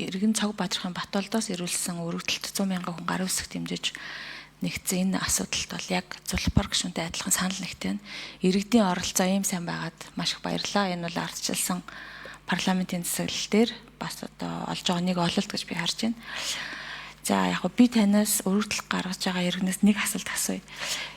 иргэн цог бадрахын Батболдоос ирүүлсэн өргөдөлт 100,000 хүн гар үсэг дэмжиж нэгдсэн энэ асуудалд бол яг Зулбар гишүүнтэй адилхан санал нэгтэй. Иргэдийн оролцоо ийм сайн байгаад маш их баярлалаа. Энэ бол ардчилсан парламентын засаглал дээр бас одоо олж байгаа нэг ололт гэж би харж байна. За яг би танаас өргөдөл гаргаж байгаа иргэнээс нэг асуулт асууя.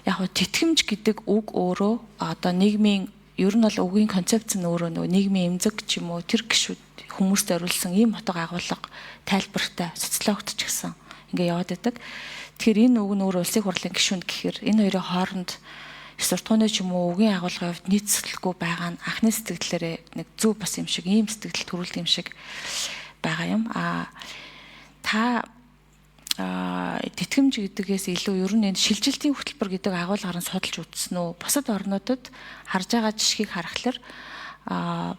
Яг тэтгэмж гэдэг үг өөрөө одоо нийгмийн ер нь бол үгийн концепц нь өөрөө нөгөө нийгмийн эмзэг ч юм уу тэр гишүүд хүмүүст зориулсан ийм утга агуулга тайлбартай социологт ч гэсэн ингээ яваад байдаг. Тэгэхээр энэ үг нь өөрөө улсын хурлын гишүүнд гэхээр энэ хоёрын хооронд суртахууны ч юм уу үгийн агуулгын хувьд нийт сэтгэлгүй байгаа нь анхны сэтгэлээрээ нэг зөв бас юм шиг ийм сэтгэл төрүүлдэг юм шиг байгаа юм. Та тэтгэмж гэдгээс илүү ер нь энэ шилжилтийн хөтөлбөр гэдэг агуулгаар нь судалж үзсэн үү? Бусад орнуудад харж байгаа жишгийг харахаар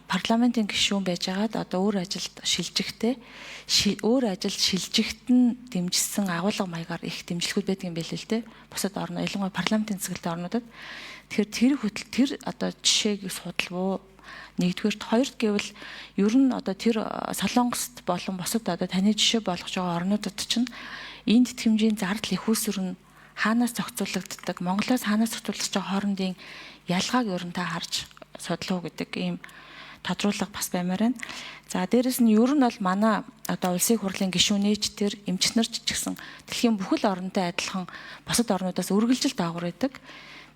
парламентын гишүүн байжгаад одоо өөр ажилд шилжихтэй өөр ажилд шилжихт нь дэмжсэн агуулга маягаар их дэмжлэгүүд байдаг юм байл л дээ. Бусад орнууд ялангуяа парламентын засаглалтай орнуудад. Тэгэхээр тэр одоо жишээг судалв уу? Нэгдүгээрт хоёрт гэвэл ер нь одоо тэр Солонгост болон бусад одоо таны жишээ болгож байгаа орнуудад чинь энэ тэтгэмжийн зардал их үүсвэр нь хаанаас зохицуулагддаг, Монголоос хаанаас зохицуулж байгаа хоорондын ялгааг ер нь та харж судлаа гэдэг ийм тодруулга бас баймаар байна. За дээрэс нь ер нь бол манай одоо улсын хурлын гишүүнийч тэр эмч нар ч гэсэн дэлхийн бүхэл орнтой адилхан бусад орнуудаас үргэлжил даавар байдаг.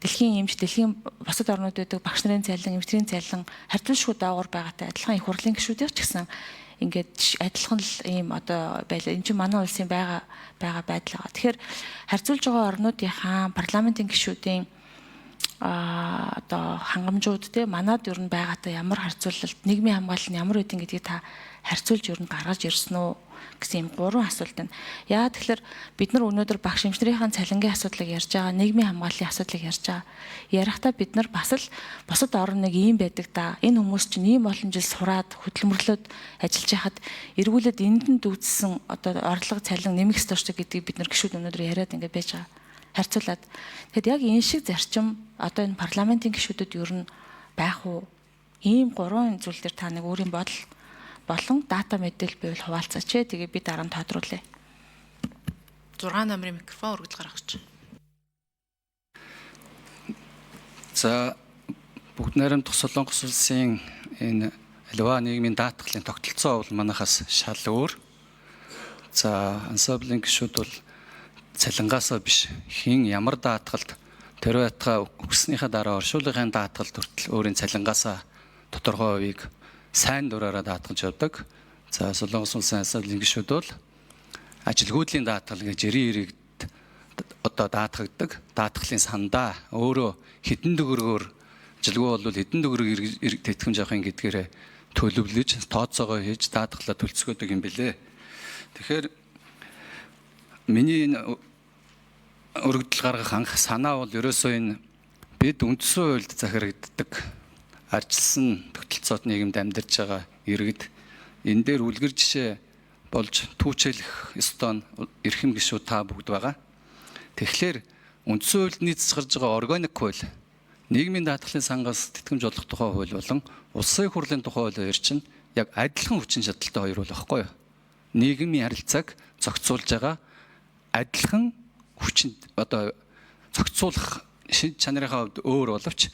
Дэлхийн эмч, дэлхийн бусад орнууд байдаг багш нарын цалин, эмчтрийн цалин харьцуулшгүй даавар байгаатай адилхан их хурлын гишүүдээр ч гэсэн ингээд адилхан л ийм одоо байлаа. Энд чинь манай улсын байгаа байдал байгаа. Тэгэхээр харьцуулж байгаа орнуудынхаа парламентын гишүүдийн одоо хангамжууд те манад ер нь байгаатай ямар харьцуулалт нийгмийн хамгаалал нь ямар байдгийг гэдгийг та харьцуулж ер нь гаргаж ирсэн үү гэсэн юм гурван асуулт байна. Яа тэгэхээр бид нар өнөөдөр багш эмчнэрийн цалингийн асуудлыг ярьж байгаа, нийгмийн хамгааллын асуудлыг ярьж байгаа. Ярихдаа бид нар бас л бусад орн нэг ийм байдаг да. Энэ хүмүүс чинь ийм олон жил сураад хөдөлмөрлөд ажиллаж байхад эргүүлээд энд нь дүүцсэн одоо орлого цалин нэмэх ёстой шүү гэдгийг бид нар гишүүд өнөөдөр яриад ингээд байж байгаа. Харьцуулаад. Тэгэхэд яг энэ шиг зарчим одоо энэ парламентын гишүүдэд ер нь байх уу? Ийм гурван зүйл дээр та нэг өөрийн бодол болон дата мэдээлэл байвал хуваалцаач. Тэгээ би дараа нь тодруулъя. 6 номерын микрофон өргөдөл гаргаж. За бүгд найрамдах Солонгос улсын энэ аливаа нийгмийн даатгалын тогтолцоо бол манайхаас шал өөр. За ансамблийн гишүүд бол цалингаасаа биш хин ямар даатгалд тэр байтга өгснийхаа дараа оршуулгын даатгалд хүртэл өөрийн цалингаасаа тодорхой хувийг сайн дураараа даатгалж явдаг. За Солонгос улсын ансамблийн гишүүд бол ажилгүйдлийн даатгал гэж 90 иргэд одоо даатгагддаг. Даатгалын сандаа өөрөө хэдэн төгрөгөөр ажилгүй бол хэдэн төгрөг тэтгэмж авахын гэдгээрээ төлөвлөж тооцоогоо хийж даатгалаа төлцгөөдөг юм билээ. Тэгэхээр миний өргөдөл гаргах анх санаа бол ерөөсөө энэ бид үндсэн хуульд захирагддаг арчилсан тогтолцоот нийгэмд амьдарч байгаа иргэд энэ дээр үлгэр жишээ болж түүчэлэх ёстой эрхэм гишүүд та бүгд байгаа. Тэгэхээр үндсэн хуульд нийцэж гарч байгаа органик хууль, нийгмийн даатгалын сангаас тэтгэмж олох тухай хууль болон улсын хурлын тухай хууль хоёр чинь яг адилхан хүчин чадалтай хоёр бол байхгүй юу? Нийгмийн харилцааг зохицуулж байгаа адилхан хүчин одоо зохицуулах шин чанарынхаа хувьд өөр боловч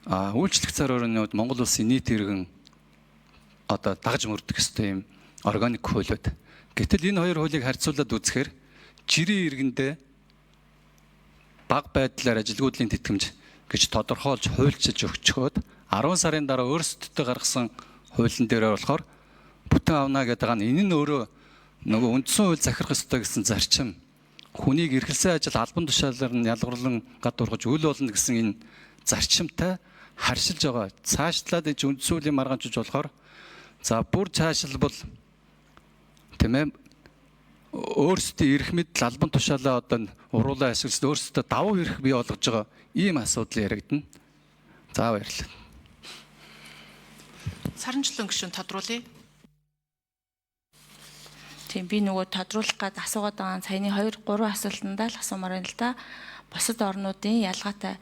үйлчлэх цар хорооны хувьд Монгол улсын нийт иргэн одоо дагаж мөрдөх ёстой юм органик хууль байд. Гэтэл энэ хоёр хуулийг харьцуулаад үзэхээр жирийн иргэндээ бага байдлаар ажилгүйдлийн тэтгэмж гэж тодорхойлж хуульчилж өгчхөөд 10 сарын дараа өөрсдөө гаргасан хуулийн дээр болохоор бүтэн авна гэдэг нь энэ нь өөрөө нөгөө үндсэн хууль захирах ёстой гэсэн зарчим хүнийг эрхэлсэн ажил албан тушаалаар нь ялгарлан гадуургаж үйл болно гэсэн энэ зарчимтай харшилж байгаа. Цаашлаад энэ үндсэн хуулийн маргаанчиж болохоор за бүр цаашлбал тийм ээ өөрсдийн эрх мэдэл албан тушаалаа одоо уруулаа ашиглаж өөрсдөө давуу эрх бий болгож байгаа ийм асуудал яригдана. За баярлалаа. Саранчлан гишүүн тодруулъя. Тийм би нөгөө тодруулах гээд асуугаад байгаа саяны 2 3 асуултандаа л асуумаар байна л да. Бусад орнуудын ялгаатай.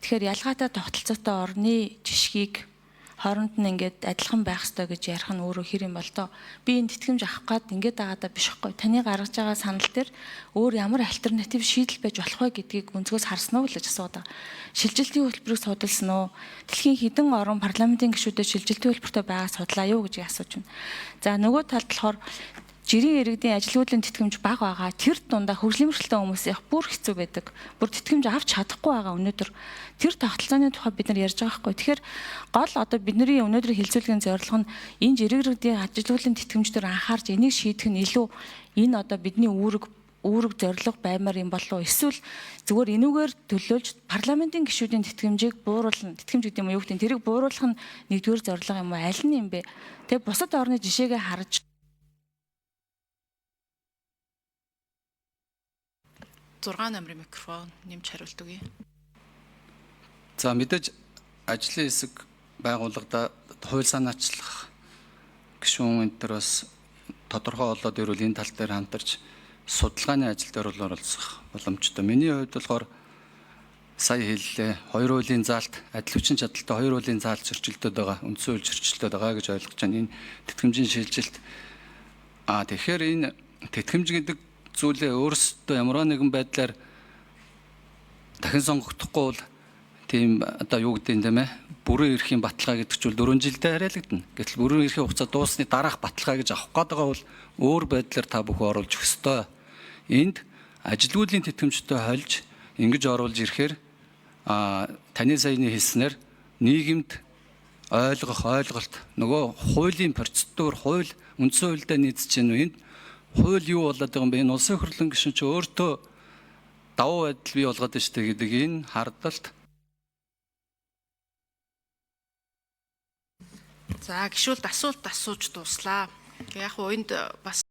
Тэгэхээр ялгаатай тогтолцоотой орны жишгийг хооронд нь ингээд адилхан байх ёстой гэж ярих нь өөрөө хэр юм бол доо. Би энэ тэтгэмж авах гээд ингээд дагаадаа биш хэвгүй. Таны гаргаж байгаа санал дээр өөр ямар альтернатив шийдэл байж болох вэ гэдгийг өнцгөөс харсан уу гэж асуудаг. Шилжилтийн хөтөлбөрийг судалсан уу? Дэлхийн хэдэн орн парламентын гишүүдэд шилжилтийн хөтөлбөртөө байгааг судлаа юу гэж асууж байна. За нөгөө талд болохоор жирийн иргэдийн ажилгүйдлийн тэтгэмж бага байгаа. Тэр дундаа хөгжлийн мөрөлтөө хүмүүс их бүр хэцүү байдаг. Бүр тэтгэмж авч чадахгүй байгаа өнөөдөр. Тэр тогтолцооны тухай бид нар ярьж байгаа хгүй. Тэгэхээр гол одоо бидний өнөөдрийн хилцүүлгийн зорилго нь энэ жирийн иргэдийн ажилгүйдлийн тэтгэмжээр анхаарч энийг шийдэх нь илүү энэ одоо бидний үүрэг зорилго баймаар юм болов уу? Эсвэл зүгээр энүүгээр төлөөлж парламентын гишүүдийн тэтгэмжийг бууруулна. Тэтгэмж гэдэг юм уу юу гэдэг нь тэрийг бууруулах нь нэгдүгээр зорилго юм уу? Аль нь юм бэ? Тэгээ бусад орны жишээгээ харж 6 номерын микрофон нэмж хариулт өгье. За мэдээж ажлын хэсэг байгууллагада хууль санаачлах гишүүн энэ төр бас тодорхой болоод ирвэл энэ тал дээр хамтарч судалгааны ажил дээр оролцох боломжтой. Миний хувьд болохоор сая хэллээ 2 хуулийн заалт адил хүчин чадалтай 2 хуулийн заалт зөрчилдөд байгаа, үндсэн хууль зөрчилдөд байгаа гэж ойлгож байна. Энэ тэтгэмжийн шилжилт тэгэхээр энэ тэтгэмж гэдэг зүйлээ өөрсдөө ямар нэгэн байдлаар дахин сонгогдохгүй бол тийм одоо юу гэдэг юм те мэ бүрэн эрхийн баталгаа гэдэг чинь 4 жилдээ хариалагдана. Гэтэл бүрэн эрхийн хугацаа дуусны дараах баталгаа гэж авах гээд байгаа бол өөр байдлаар та бүхэн оруулж өгөх ёстой. Энд ажилгүйдлийн тэтгэмжтэй хольж ингэж оруулж ирэхээр таны саяны хэлснээр нийгэмд ойлголт нөгөө хуулийн процедур хууль үндсэн хуульдаа нийцэж байна. Энд хууль юу болоод байгаа юм бэ? Энэ улсын хурлын гишүүн чи өөртөө давуу байдал бий болгоод байна шүү дээ гэдэг энэ хардалт. За гişүүлд асуулт асууж дуслаа. Яг уу энд бас